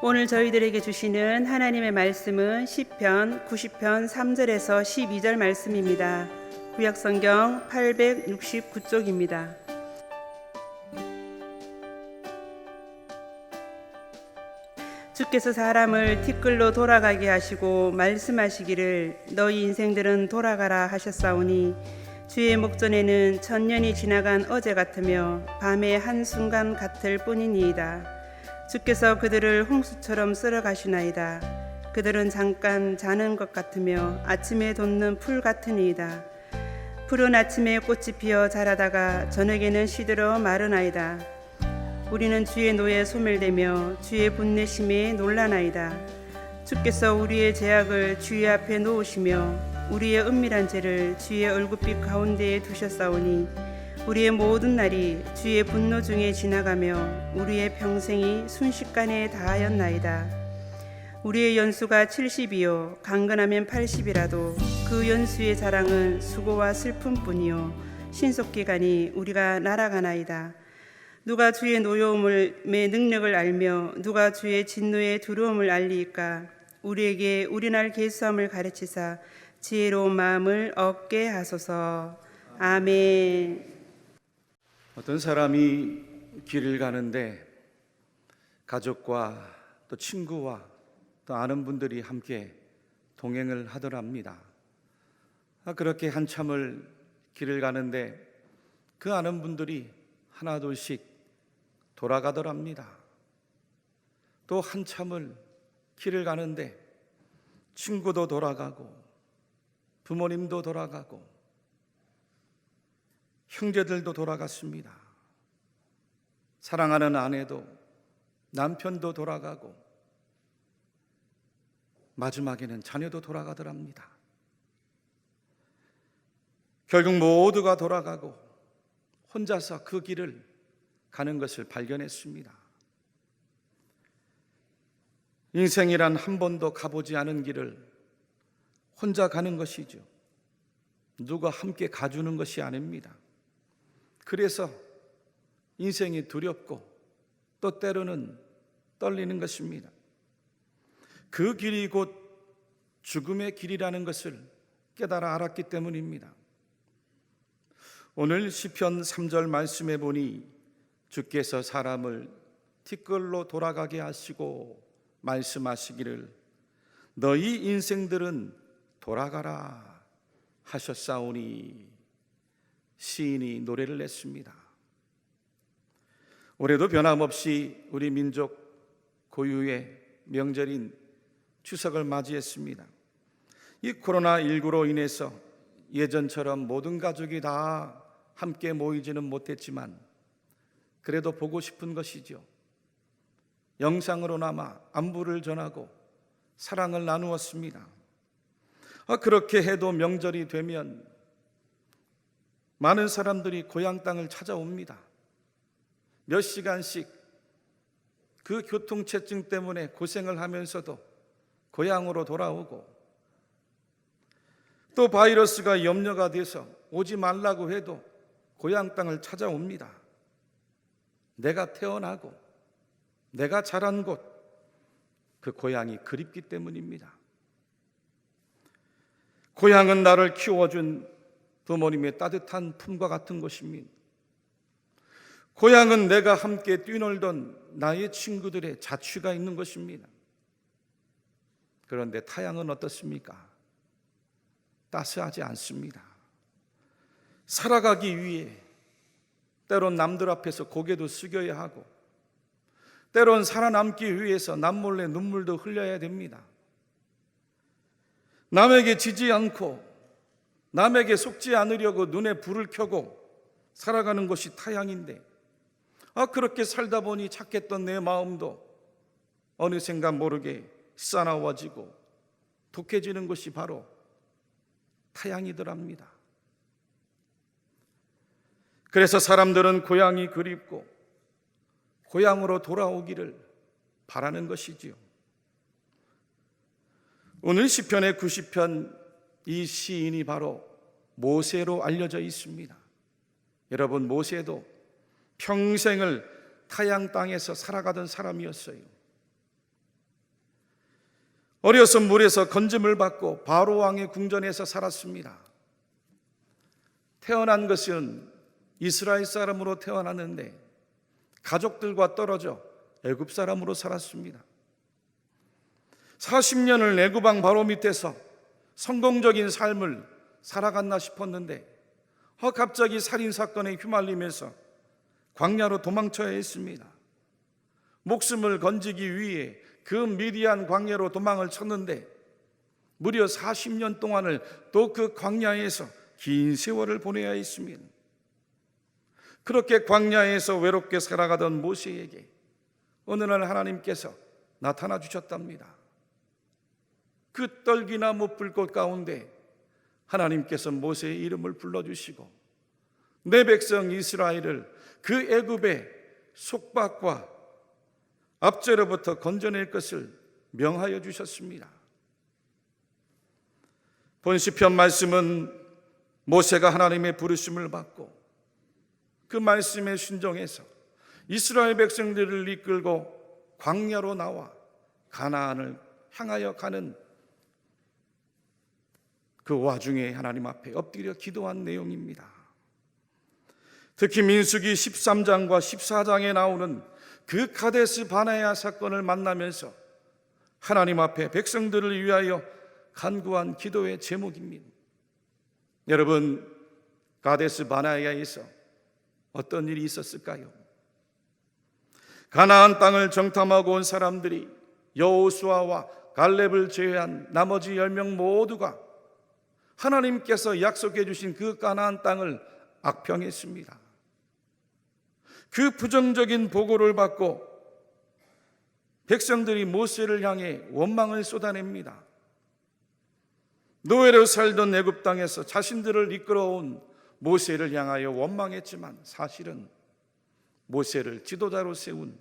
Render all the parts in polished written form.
오늘 저희들에게 주시는 하나님의 말씀은 시편 90편 3절에서 12절 말씀입니다. 구약성경 869쪽입니다. 주께서 사람을 티끌로 돌아가게 하시고 말씀하시기를 너희 인생들은 돌아가라 하셨사오니 주의 목전에는 천년이 지나간 어제 같으며 밤의 한순간 같을 뿐이니이다. 주께서 그들을 홍수처럼 쓸어 가시나이다. 그들은 잠깐 자는 것 같으며 아침에 돋는 풀 같으니이다. 푸른 아침에 꽃이 피어 자라다가 저녁에는 시들어 마르나이다. 우리는 주의 노에 소멸되며 주의 분내심에 놀라나이다. 주께서 우리의 죄악을 주의 앞에 놓으시며 우리의 은밀한 죄를 주의 얼굴빛 가운데에 두셨사오니 우리의 모든 날이 주의 분노 중에 지나가며 우리의 평생이 순식간에 다하였나이다. 우리의 연수가 70이요 강건하면 80이라도 그 연수의 자랑은 수고와 슬픔뿐이요 신속기간이 우리가 날아가나이다. 누가 주의 노여움의 능력을 알며 누가 주의 진노의 두려움을 알리이까? 우리에게 우리날 계수함을 가르치사 지혜로운 마음을 얻게 하소서. 아멘. 어떤 사람이 길을 가는데 가족과 또 친구와 또 아는 분들이 함께 동행을 하더랍니다. 그렇게 한참을 길을 가는데 그 아는 분들이 하나둘씩 돌아가더랍니다. 또 한참을 길을 가는데 친구도 돌아가고 부모님도 돌아가고 형제들도 돌아갔습니다. 사랑하는 아내도 남편도 돌아가고 마지막에는 자녀도 돌아가더랍니다. 결국 모두가 돌아가고 혼자서 그 길을 가는 것을 발견했습니다. 인생이란 한 번도 가보지 않은 길을 혼자 가는 것이죠. 누가 함께 가주는 것이 아닙니다. 그래서 인생이 두렵고 또 때로는 떨리는 것입니다. 그 길이 곧 죽음의 길이라는 것을 깨달아 알았기 때문입니다. 오늘 시편 3절 말씀에 보니 주께서 사람을 티끌로 돌아가게 하시고 말씀하시기를 너희 인생들은 돌아가라 하셨사오니 시인이 노래를 냈습니다. 올해도 변함없이 우리 민족 고유의 명절인 추석을 맞이했습니다. 이 코로나19로 인해서 예전처럼 모든 가족이 다 함께 모이지는 못했지만 그래도 보고 싶은 것이죠. 영상으로나마 안부를 전하고 사랑을 나누었습니다. 그렇게 해도 명절이 되면 많은 사람들이 고향 땅을 찾아옵니다. 몇 시간씩 그 교통체증 때문에 고생을 하면서도 고향으로 돌아오고 또 바이러스가 염려가 돼서 오지 말라고 해도 고향 땅을 찾아옵니다. 내가 태어나고 내가 자란 곳, 그 고향이 그립기 때문입니다. 고향은 나를 키워준 부모님의 따뜻한 품과 같은 곳입니다. 고향은 내가 함께 뛰놀던 나의 친구들의 자취가 있는 것입니다. 그런데 타향은 어떻습니까? 따스하지 않습니다. 살아가기 위해 때론 남들 앞에서 고개도 숙여야 하고 때론 살아남기 위해서 남몰래 눈물도 흘려야 됩니다. 남에게 지지 않고 남에게 속지 않으려고 눈에 불을 켜고 살아가는 것이 타향인데 그렇게 살다 보니 착했던 내 마음도 어느샌가 모르게 싸나워지고 독해지는 것이 바로 타향이더랍니다. 그래서 사람들은 고향이 그립고 고향으로 돌아오기를 바라는 것이지요. 오늘 시편의 90편 이 시인이 바로 모세로 알려져 있습니다. 여러분, 모세도 평생을 타향 땅에서 살아가던 사람이었어요. 어려서 물에서 건짐을 받고 바로 왕의 궁전에서 살았습니다. 태어난 것은 이스라엘 사람으로 태어났는데 가족들과 떨어져 애굽 사람으로 살았습니다. 40년을 애굽 왕 바로 밑에서 성공적인 삶을 살아갔나 싶었는데 갑자기 살인사건에 휘말리면서 광야로 도망쳐야 했습니다. 목숨을 건지기 위해 그 미디안 광야로 도망을 쳤는데 무려 40년 동안을 또 그 광야에서 긴 세월을 보내야 했습니다. 그렇게 광야에서 외롭게 살아가던 모세에게 어느 날 하나님께서 나타나 주셨답니다. 그 떨기나무 불꽃 가운데 하나님께서 모세의 이름을 불러주시고 내 백성 이스라엘을 그 애굽의 속박과 압제로부터 건져낼 것을 명하여 주셨습니다. 본 시편 말씀은 모세가 하나님의 부르심을 받고 그 말씀에 순종해서 이스라엘 백성들을 이끌고 광야로 나와 가나안을 향하여 가는 그 와중에 하나님 앞에 엎드려 기도한 내용입니다. 특히 민수기 13장과 14장에 나오는 그 가데스 바네아 사건을 만나면서 하나님 앞에 백성들을 위하여 간구한 기도의 제목입니다. 여러분, 가데스 바네아에서 어떤 일이 있었을까요? 가나안 땅을 정탐하고 온 사람들이 여호수아와 갈렙을 제외한 나머지 10명 모두가 하나님께서 약속해 주신 그 가나안 땅을 악평했습니다. 그 부정적인 보고를 받고 백성들이 모세를 향해 원망을 쏟아냅니다. 노예로 살던 애굽 땅에서 자신들을 이끌어온 모세를 향하여 원망했지만 사실은 모세를 지도자로 세운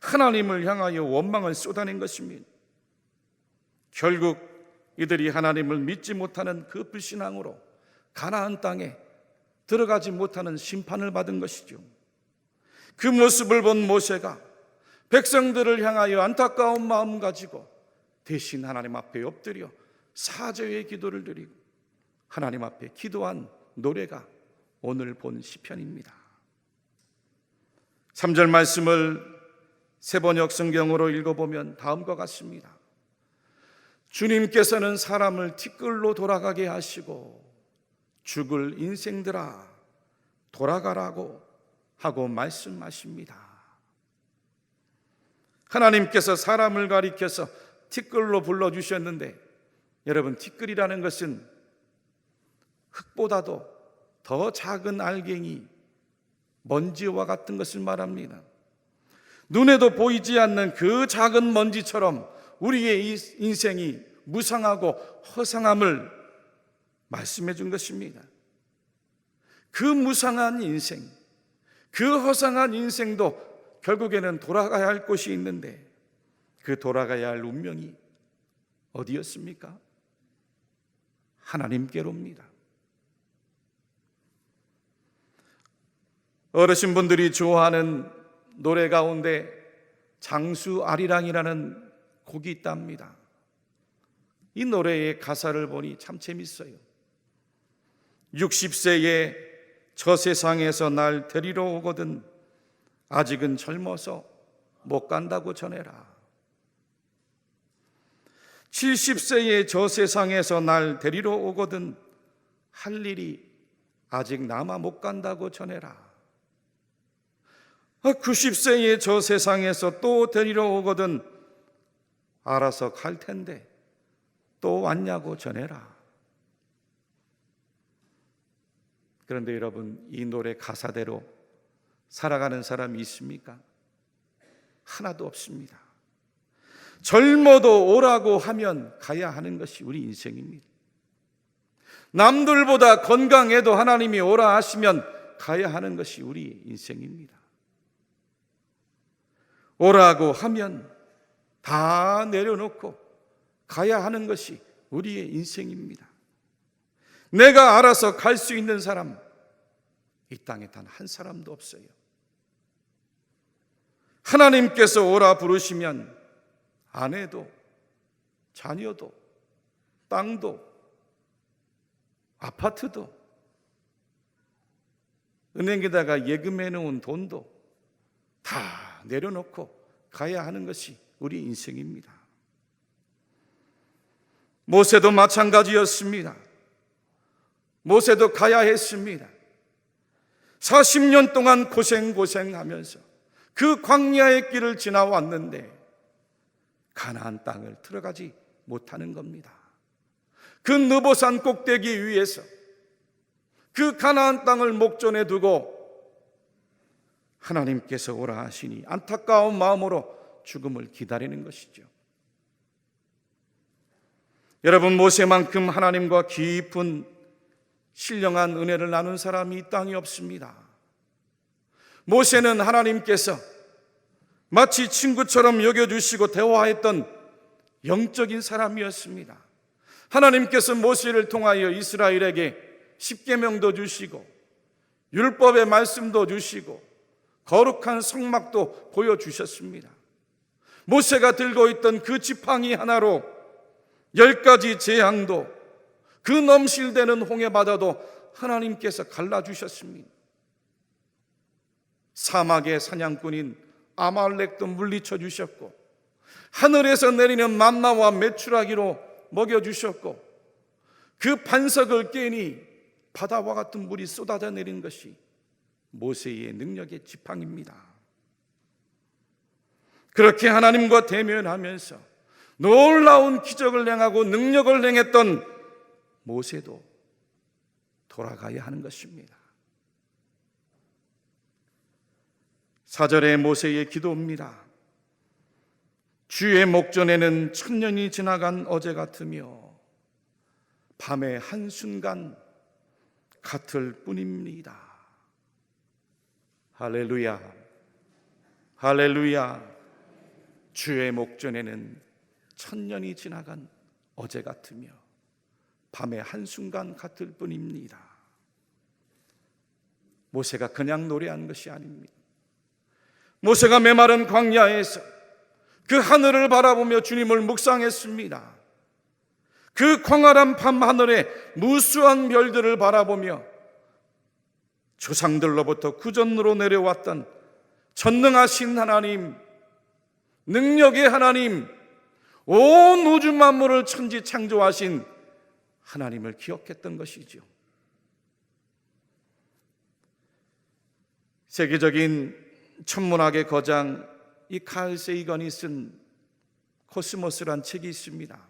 하나님을 향하여 원망을 쏟아낸 것입니다. 결국 이들이 하나님을 믿지 못하는 그 불신앙으로 가나안 땅에 들어가지 못하는 심판을 받은 것이죠. 그 모습을 본 모세가 백성들을 향하여 안타까운 마음 가지고 대신 하나님 앞에 엎드려 사죄의 기도를 드리고 하나님 앞에 기도한 노래가 오늘 본 시편입니다. 3절 말씀을 세번역 성경으로 읽어보면 다음과 같습니다. 주님께서는 사람을 티끌로 돌아가게 하시고 죽을 인생들아 돌아가라고 하고 말씀하십니다. 하나님께서 사람을 가리켜서 티끌로 불러주셨는데 여러분, 티끌이라는 것은 흙보다도 더 작은 알갱이, 먼지와 같은 것을 말합니다. 눈에도 보이지 않는 그 작은 먼지처럼 우리의 인생이 무상하고 허상함을 말씀해 준 것입니다. 그 무상한 인생, 그 허상한 인생도 결국에는 돌아가야 할 곳이 있는데 그 돌아가야 할 운명이 어디였습니까? 하나님께로입니다. 어르신분들이 좋아하는 노래 가운데 장수아리랑이라는 곡이 있답니다. 이 노래의 가사를 보니 참 재밌어요. 60세에 저 세상에서 날 데리러 오거든 아직은 젊어서 못 간다고 전해라. 70세에 저 세상에서 날 데리러 오거든 할 일이 아직 남아 못 간다고 전해라. 90세에 저 세상에서 또 데리러 오거든 알아서 갈 텐데 또 왔냐고 전해라. 그런데 여러분, 이 노래 가사대로 살아가는 사람이 있습니까? 하나도 없습니다. 젊어도 오라고 하면 가야 하는 것이 우리 인생입니다. 남들보다 건강해도 하나님이 오라 하시면 가야 하는 것이 우리 인생입니다. 오라고 하면 다 내려놓고 가야 하는 것이 우리의 인생입니다. 내가 알아서 갈 수 있는 사람, 이 땅에 단 한 사람도 없어요. 하나님께서 오라 부르시면 안 해도 자녀도, 땅도, 아파트도, 은행에다가 예금해 놓은 돈도 다 내려놓고 가야 하는 것이 우리 인생입니다. 모세도 마찬가지였습니다. 모세도 가야 했습니다. 40년 동안 고생하면서 그 광야의 길을 지나왔는데 가나안 땅을 들어가지 못하는 겁니다. 그 느보산 꼭대기 위에서 그 가나안 땅을 목전에 두고 하나님께서 오라 하시니 안타까운 마음으로 죽음을 기다리는 것이죠. 여러분, 모세만큼 하나님과 깊은 신령한 은혜를 나눈 사람이 이 땅에 없습니다. 모세는 하나님께서 마치 친구처럼 여겨주시고 대화했던 영적인 사람이었습니다. 하나님께서 모세를 통하여 이스라엘에게 십계명도 주시고 율법의 말씀도 주시고 거룩한 성막도 보여주셨습니다. 모세가 들고 있던 그 지팡이 하나로 10가지 재앙도, 그 넘실대는 홍해바다도 하나님께서 갈라주셨습니다. 사막의 사냥꾼인 아말렉도 물리쳐 주셨고, 하늘에서 내리는 만나와 메추라기로 먹여주셨고, 그 반석을 깨니 바다와 같은 물이 쏟아져 내린 것이 모세의 능력의 지팡이입니다. 그렇게 하나님과 대면하면서 놀라운 기적을 행하고 능력을 행했던 모세도 돌아가야 하는 것입니다. 4절의 모세의 기도입니다. 주의 목전에는 천년이 지나간 어제 같으며 밤의 한순간 같을 뿐입니다. 할렐루야, 할렐루야. 주의 목전에는 천년이 지나간 어제 같으며 밤의 한순간 같을 뿐입니다. 모세가 그냥 노래한 것이 아닙니다. 모세가 메마른 광야에서 그 하늘을 바라보며 주님을 묵상했습니다. 그 광활한 밤하늘에 무수한 별들을 바라보며 조상들로부터 구전으로 내려왔던 전능하신 하나님, 능력의 하나님, 온 우주 만물을 천지 창조하신 하나님을 기억했던 것이죠. 세계적인 천문학의 거장 이 칼 세이건이 쓴 코스모스란 책이 있습니다.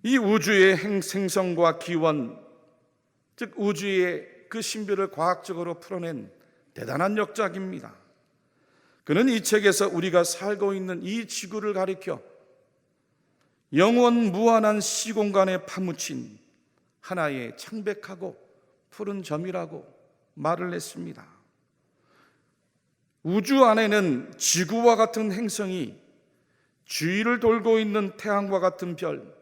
이 우주의 생성과 기원, 즉 우주의 그 신비를 과학적으로 풀어낸 대단한 역작입니다. 그는 이 책에서 우리가 살고 있는 이 지구를 가리켜 영원 무한한 시공간에 파묻힌 하나의 창백하고 푸른 점이라고 말을 했습니다. 우주 안에는 지구와 같은 행성이 주위를 돌고 있는 태양과 같은 별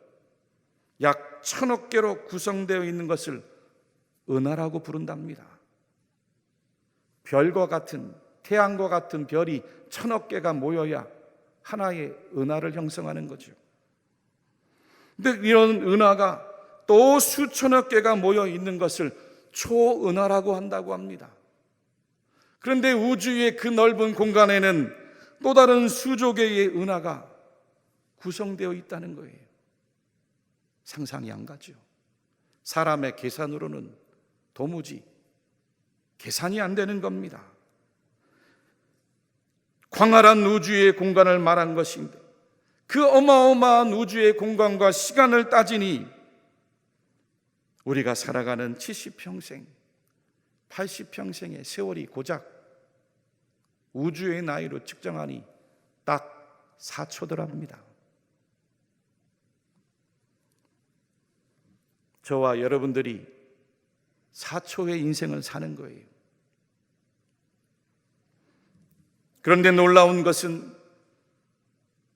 약 1000억 개로 구성되어 있는 것을 은하라고 부른답니다. 별과 같은, 태양과 같은 별이 1000억 개가 모여야 하나의 은하를 형성하는 거죠. 근데 이런 은하가 또 수천억 개가 모여 있는 것을 초은하라고 한다고 합니다. 그런데 우주의 그 넓은 공간에는 또 다른 수조 개의 은하가 구성되어 있다는 거예요. 상상이 안 가죠. 사람의 계산으로는 도무지 계산이 안 되는 겁니다. 광활한 우주의 공간을 말한 것인데 그 어마어마한 우주의 공간과 시간을 따지니 우리가 살아가는 70평생, 80평생의 세월이 고작 우주의 나이로 측정하니 딱 4초더랍니다. 저와 여러분들이 4초의 인생을 사는 거예요. 그런데 놀라운 것은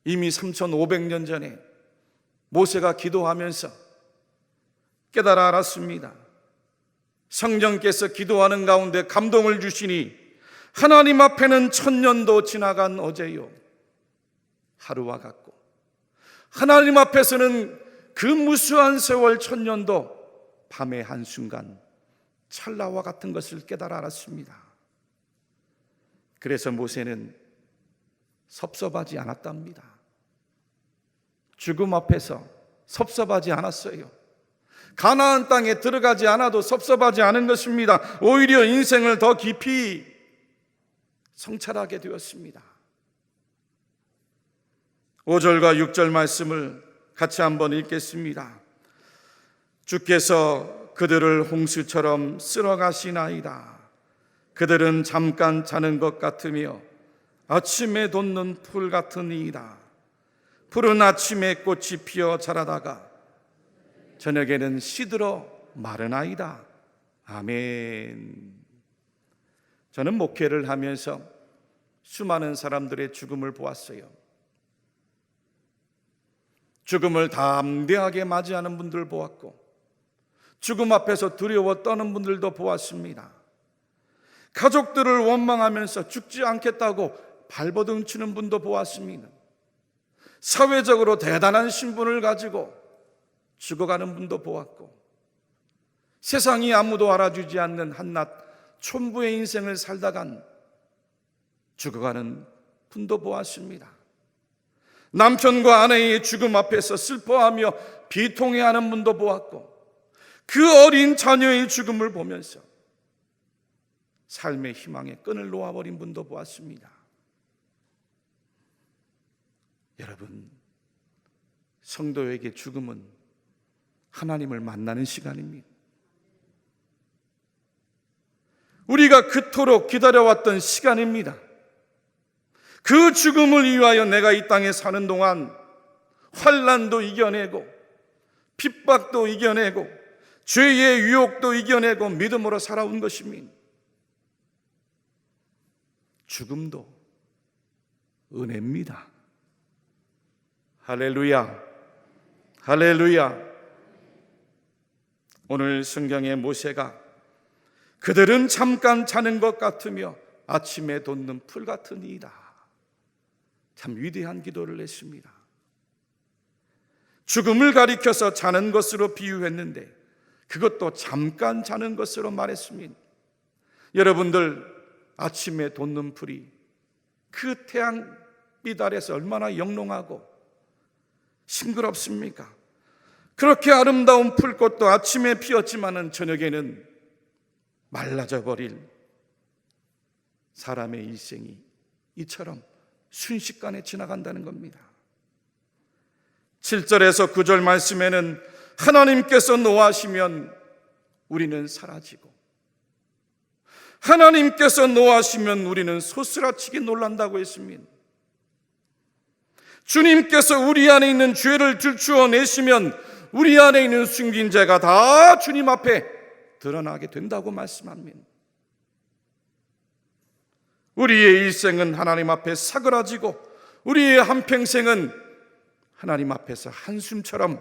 이미 3500년 전에 모세가 기도하면서 깨달아 알았습니다. 성령께서 기도하는 가운데 감동을 주시니 하나님 앞에는 1000년도 지나간 어제요 하루와 같고 하나님 앞에서는 그 무수한 세월 천년도 밤의 한순간 찰나와 같은 것을 깨달아 알았습니다. 그래서 모세는 섭섭하지 않았답니다. 죽음 앞에서 섭섭하지 않았어요. 가나안 땅에 들어가지 않아도 섭섭하지 않은 것입니다. 오히려 인생을 더 깊이 성찰하게 되었습니다. 5절과 6절 말씀을 같이 한번 읽겠습니다. 주께서 그들을 홍수처럼 쓸어가시나이다. 그들은 잠깐 자는 것 같으며 아침에 돋는 풀 같으니이다. 푸른 아침에 꽃이 피어 자라다가 저녁에는 시들어 마르나이다. 아멘. 저는 목회를 하면서 수많은 사람들의 죽음을 보았어요. 죽음을 담대하게 맞이하는 분들을 보았고, 죽음 앞에서 두려워 떠는 분들도 보았습니다. 가족들을 원망하면서 죽지 않겠다고 발버둥 치는 분도 보았습니다. 사회적으로 대단한 신분을 가지고 죽어가는 분도 보았고, 세상이 아무도 알아주지 않는 한낱 촌부의 인생을 살다간 죽어가는 분도 보았습니다. 남편과 아내의 죽음 앞에서 슬퍼하며 비통해하는 분도 보았고, 그 어린 자녀의 죽음을 보면서 삶의 희망의 끈을 놓아버린 분도 보았습니다. 여러분, 성도에게 죽음은 하나님을 만나는 시간입니다. 우리가 그토록 기다려왔던 시간입니다. 그 죽음을 위하여 내가 이 땅에 사는 동안 환난도 이겨내고 핍박도 이겨내고 죄의 유혹도 이겨내고 믿음으로 살아온 것입니다. 죽음도 은혜입니다. 할렐루야, 할렐루야. 오늘 성경의 모세가 그들은 잠깐 자는 것 같으며 아침에 돋는 풀 같으니이다. 참 위대한 기도를 했습니다. 죽음을 가리켜서 자는 것으로 비유했는데 그것도 잠깐 자는 것으로 말했습니다. 여러분들, 아침에 돋는 풀이 그 태양빛 아래서 얼마나 영롱하고 싱그럽습니까? 그렇게 아름다운 풀꽃도 아침에 피었지만은 저녁에는 말라져 버릴 사람의 일생이 이처럼 순식간에 지나간다는 겁니다. 7절에서 9절 말씀에는 하나님께서 노하시면 우리는 사라지고 하나님께서 노하시면 우리는 소스라치게 놀란다고 했습니다. 주님께서 우리 안에 있는 죄를 들추어 내시면 우리 안에 있는 숨긴 죄가 다 주님 앞에 드러나게 된다고 말씀합니다. 우리의 일생은 하나님 앞에 사그라지고 우리의 한평생은 하나님 앞에서 한숨처럼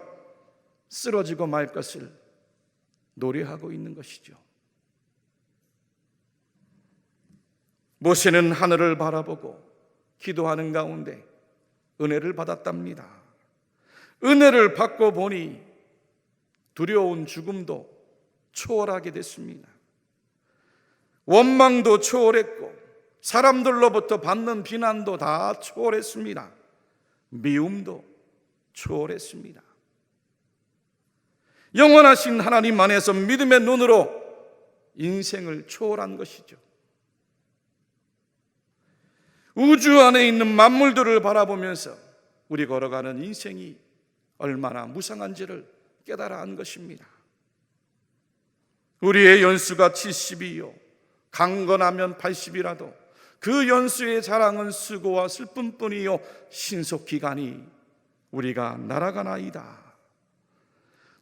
쓰러지고 말 것을 노래하고 있는 것이죠. 모세는 하늘을 바라보고 기도하는 가운데 은혜를 받았답니다. 은혜를 받고 보니 두려운 죽음도 초월하게 됐습니다. 원망도 초월했고 사람들로부터 받는 비난도 다 초월했습니다. 미움도 초월했습니다. 영원하신 하나님 안에서 믿음의 눈으로 인생을 초월한 것이죠. 우주 안에 있는 만물들을 바라보면서 우리 걸어가는 인생이 얼마나 무상한지를 깨달아 한 것입니다. 우리의 연수가 70이요 강건하면 80이라도 그 연수의 자랑은 수고와 슬픔뿐이요 신속기간이 우리가 날아가나이다.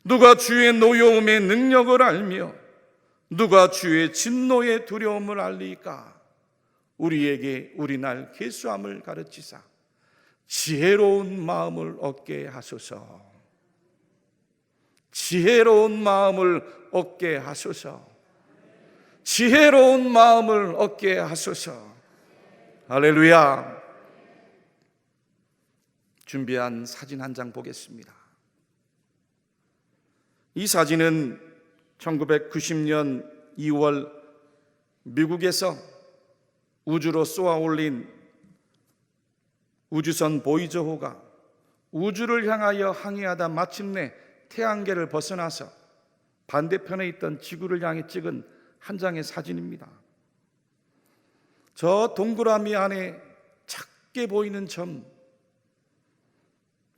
누가 주의 노여움의 능력을 알며 누가 주의 진노의 두려움을 알리까? 우리에게 우리날 계수함을 가르치사 지혜로운 마음을 얻게 하소서. 지혜로운 마음을 얻게 하소서. 지혜로운 마음을 얻게 하소서. 할렐루야. 준비한 사진 한 장 보겠습니다. 이 사진은 1990년 2월 미국에서 우주로 쏘아 올린 우주선 보이저호가 우주를 향하여 항해하다 마침내 태양계를 벗어나서 반대편에 있던 지구를 향해 찍은 한 장의 사진입니다. 저 동그라미 안에 작게 보이는 점,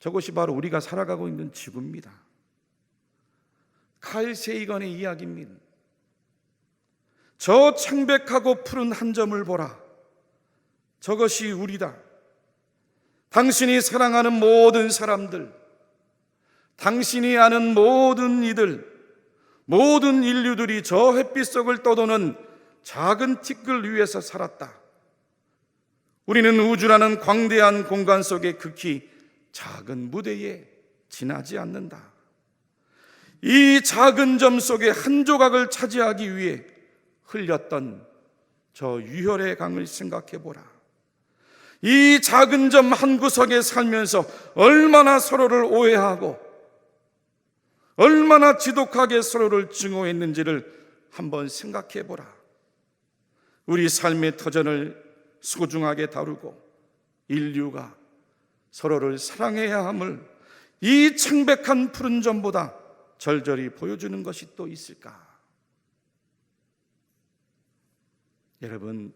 저것이 바로 우리가 살아가고 있는 지구입니다. 칼 세이건의 이야기입니다. 저 창백하고 푸른 한 점을 보라. 저것이 우리다. 당신이 사랑하는 모든 사람들, 당신이 아는 모든 이들, 모든 인류들이 저 햇빛 속을 떠도는 작은 티끌 위에서 살았다. 우리는 우주라는 광대한 공간 속의 극히 작은 무대에 지나지 않는다. 이 작은 점 속의 한 조각을 차지하기 위해 흘렸던 저 유혈의 강을 생각해 보라. 이 작은 점 한 구석에 살면서 얼마나 서로를 오해하고 얼마나 지독하게 서로를 증오했는지를 한번 생각해 보라. 우리 삶의 터전을 소중하게 다루고 인류가 서로를 사랑해야 함을 이 창백한 푸른 점보다 절절히 보여주는 것이 또 있을까? 여러분,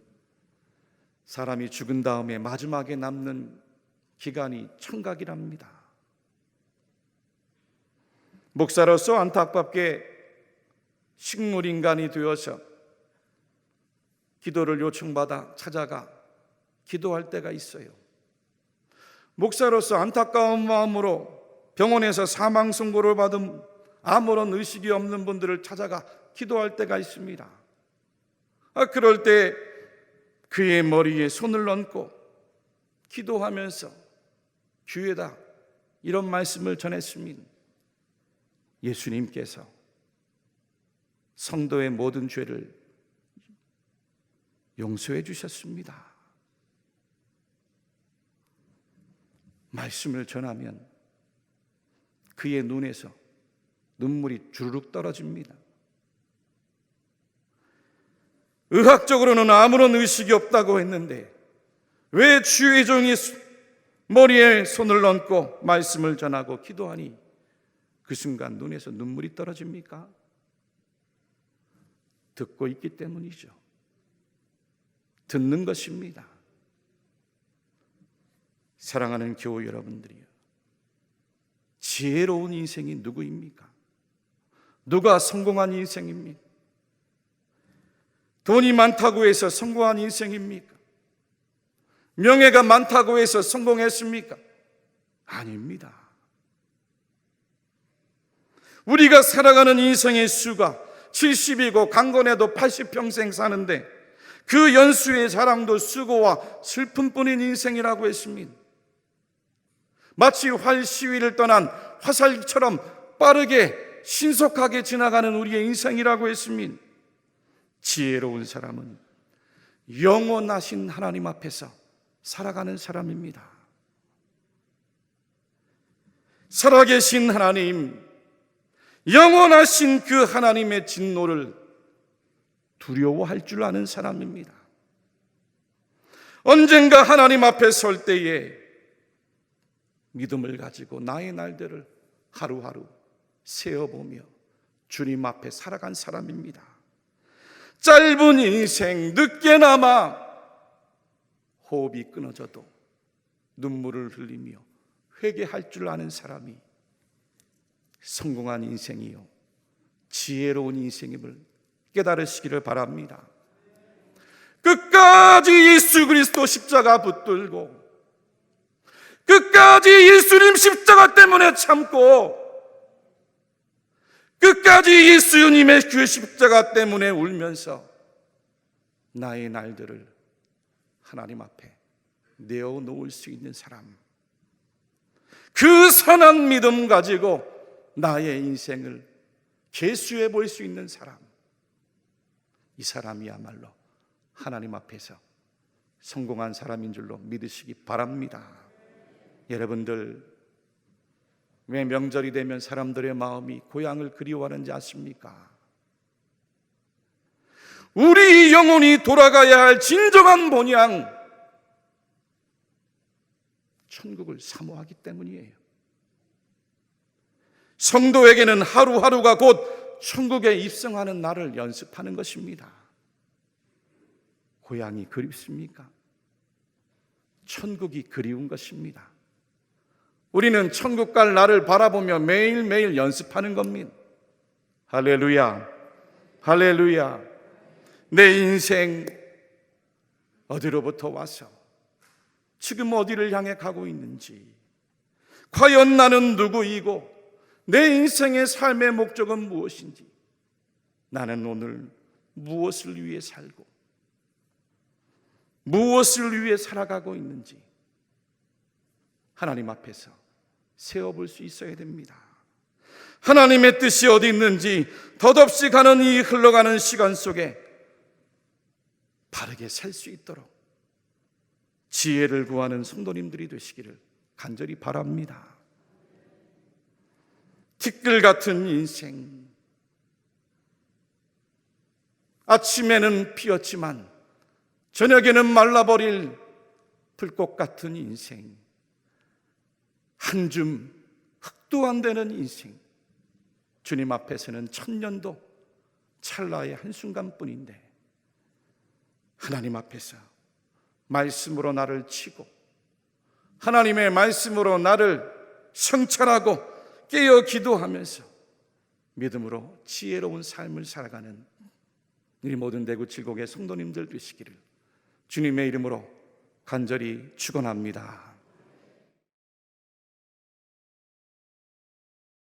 사람이 죽은 다음에 마지막에 남는 기간이 청각이랍니다. 목사로서 안타깝게 식물인간이 되어서 기도를 요청받아 찾아가 기도할 때가 있어요. 목사로서 안타까운 마음으로 병원에서 사망 선고를 받은 아무런 의식이 없는 분들을 찾아가 기도할 때가 있습니다. 그럴 때 그의 머리에 손을 얹고 기도하면서 귀에다 이런 말씀을 전했습니다. 예수님께서 성도의 모든 죄를 용서해 주셨습니다. 말씀을 전하면 그의 눈에서 눈물이 주르륵 떨어집니다. 의학적으로는 아무런 의식이 없다고 했는데 왜 주의 종이 머리에 손을 얹고 말씀을 전하고 기도하니 그 순간 눈에서 눈물이 떨어집니까? 듣고 있기 때문이죠. 듣는 것입니다. 사랑하는 교우 여러분들이요, 지혜로운 인생이 누구입니까? 누가 성공한 인생입니까? 돈이 많다고 해서 성공한 인생입니까? 명예가 많다고 해서 성공했습니까? 아닙니다. 우리가 살아가는 인생의 수가 70이고 강건해도 80평생 사는데 그 연수의 자랑도 수고와 슬픔뿐인 인생이라고 했습니다. 마치 활 시위를 떠난 화살처럼 빠르게 신속하게 지나가는 우리의 인생이라고 했습니다. 지혜로운 사람은 영원하신 하나님 앞에서 살아가는 사람입니다. 살아계신 하나님, 영원하신 그 하나님의 진노를 두려워할 줄 아는 사람입니다. 언젠가 하나님 앞에 설 때에 믿음을 가지고 나의 날들을 하루하루 세어보며 주님 앞에 살아간 사람입니다. 짧은 인생, 늦게나마 호흡이 끊어져도 눈물을 흘리며 회개할 줄 아는 사람이 성공한 인생이요, 지혜로운 인생임을 깨달으시기를 바랍니다. 끝까지 예수 그리스도 십자가 붙들고 끝까지 예수님 십자가 때문에 참고 끝까지 예수님의 그 십자가 때문에 울면서 나의 날들을 하나님 앞에 내어놓을 수 있는 사람, 그 선한 믿음 가지고 나의 인생을 계수해 볼 수 있는 사람, 이 사람이야말로 하나님 앞에서 성공한 사람인 줄로 믿으시기 바랍니다. 여러분들 왜 명절이 되면 사람들의 마음이 고향을 그리워하는지 아십니까? 우리 영혼이 돌아가야 할 진정한 본향, 천국을 사모하기 때문이에요. 성도에게는 하루하루가 곧 천국에 입성하는 날을 연습하는 것입니다. 고향이 그립습니까? 천국이 그리운 것입니다. 우리는 천국 갈 날을 바라보며 매일매일 연습하는 겁니다. 할렐루야, 할렐루야. 내 인생 어디로부터 와서 지금 어디를 향해 가고 있는지, 과연 나는 누구이고 내 인생의 삶의 목적은 무엇인지, 나는 오늘 무엇을 위해 살고 무엇을 위해 살아가고 있는지 하나님 앞에서 세워볼 수 있어야 됩니다. 하나님의 뜻이 어디 있는지 덧없이 가는 이 흘러가는 시간 속에 바르게 살 수 있도록 지혜를 구하는 성도님들이 되시기를 간절히 바랍니다. 티끌 같은 인생, 아침에는 피었지만 저녁에는 말라버릴 불꽃 같은 인생, 한 줌 흙도 안 되는 인생, 주님 앞에서는 천년도 찰나의 한순간뿐인데 하나님 앞에서 말씀으로 나를 치고 하나님의 말씀으로 나를 성찰하고 깨어 기도하면서 믿음으로 지혜로운 삶을 살아가는 우리 모든 대구 칠곡의 성도님들 되시기를 주님의 이름으로 간절히 축원합니다.